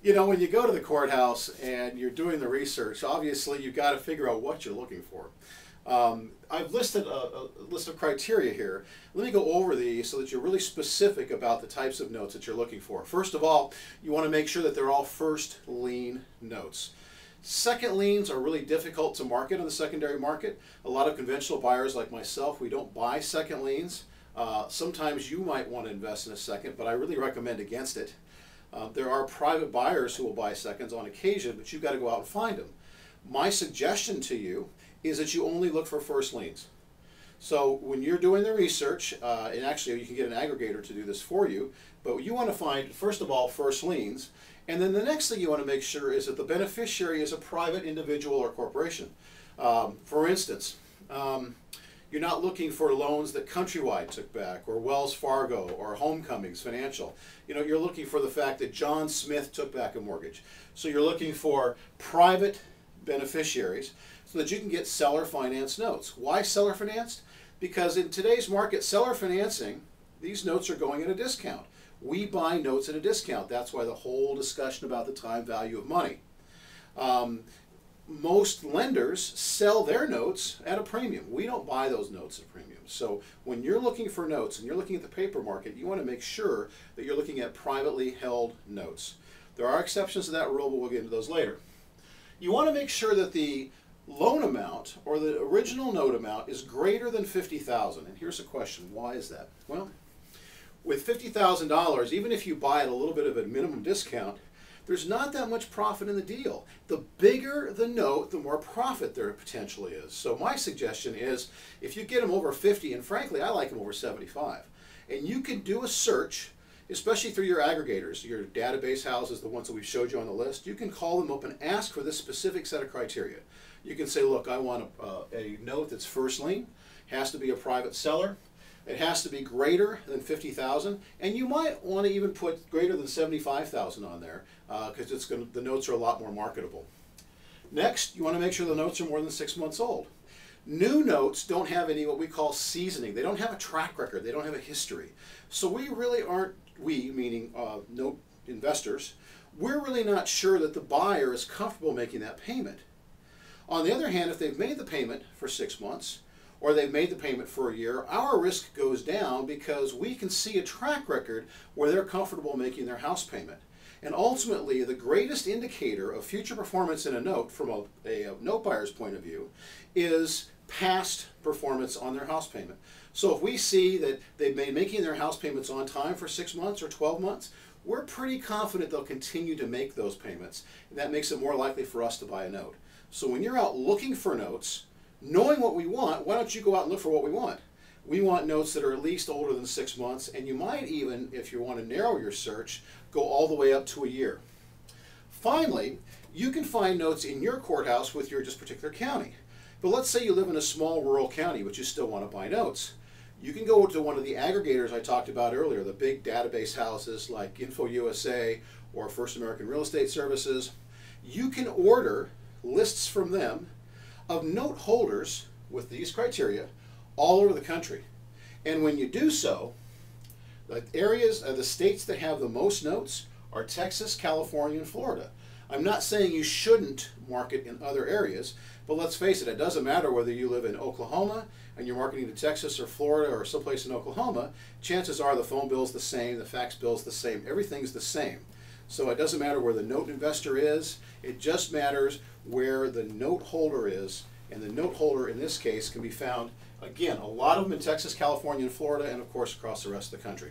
You know, when you go to the courthouse and you're doing the research, obviously you've got to figure out what you're looking for. I've listed a list of criteria here. Let me go over these so that you're really specific about the types of notes that you're looking for. First of all, you want to make sure that they're all first lien notes. Second liens are really difficult to market on the secondary market. A lot of conventional buyers like myself, we don't buy second liens. Sometimes you might want to invest in a second, but I really recommend against it. There are private buyers who will buy seconds on occasion, but you've got to go out and find them. My suggestion to you is that you only look for first liens. So when you're doing the research, and actually you can get an aggregator to do this for you, but you want to find, first of all, first liens, and then the next thing you want to make sure is that the beneficiary is a private individual or corporation. For instance, you're not looking for loans that Countrywide took back, or Wells Fargo, or Homecomings Financial. You know, you're looking for the fact that John Smith took back a mortgage. So you're looking for private beneficiaries so that you can get seller finance notes. Why seller financed? Because in today's market, seller financing, these notes are going at a discount. We buy notes at a discount. That's why the whole discussion about the time value of money. Most lenders sell their notes at a premium. We don't buy those notes at premium. So when you're looking for notes and you're looking at the paper market, you want to make sure that you're looking at privately held notes. There are exceptions to that rule, but we'll get into those later. You want to make sure that the loan amount or the original note amount is greater than $50,000. And here's a question, why is that? Well, with $50,000, even if you buy at a little bit of a minimum discount, there's not that much profit in the deal. The bigger the note, the more profit there potentially is. So my suggestion is, if you get them over 50, and frankly, I like them over 75, and you can do a search, especially through your aggregators, your database houses, the ones that we've showed you on the list, you can call them up and ask for this specific set of criteria. You can say, look, I want a note that's first lien, has to be a private seller, it has to be greater than 50,000, and you might want to even put greater than 75,000 on there because the notes are a lot more marketable. Next, you want to make sure the notes are more than 6 months old. New notes don't have any what we call seasoning. They don't have a track record. They don't have a history. So we really aren't, we meaning note investors, we're really not sure that the buyer is comfortable making that payment. On the other hand, if they've made the payment for 6 months, or they've made the payment for a year, our risk goes down because we can see a track record where they're comfortable making their house payment. And ultimately, the greatest indicator of future performance in a note from a note buyer's point of view is past performance on their house payment. So if we see that they've been making their house payments on time for 6 months or 12 months, we're pretty confident they'll continue to make those payments. And that makes it more likely for us to buy a note. So when you're out looking for notes, knowing what we want, why don't you go out and look for what we want? We want notes that are at least older than 6 months, and you might even, if you want to narrow your search, go all the way up to a year. Finally, you can find notes in your courthouse with your just particular county. But let's say you live in a small rural county, but you still want to buy notes. You can go to one of the aggregators I talked about earlier, the big database houses like InfoUSA or First American Real Estate Services. You can order lists from them of note holders with these criteria all over the country. And when you do so, the areas of the states that have the most notes are Texas, California, and Florida. I'm not saying you shouldn't market in other areas, but let's face it, it doesn't matter whether you live in Oklahoma and you're marketing to Texas or Florida or someplace in Oklahoma, chances are the phone bill's the same, the fax bill's the same, everything's the same. So it doesn't matter where the note investor is, it just matters where the note holder is, and the note holder in this case can be found, again, a lot of them in Texas, California, and Florida, and of course across the rest of the country.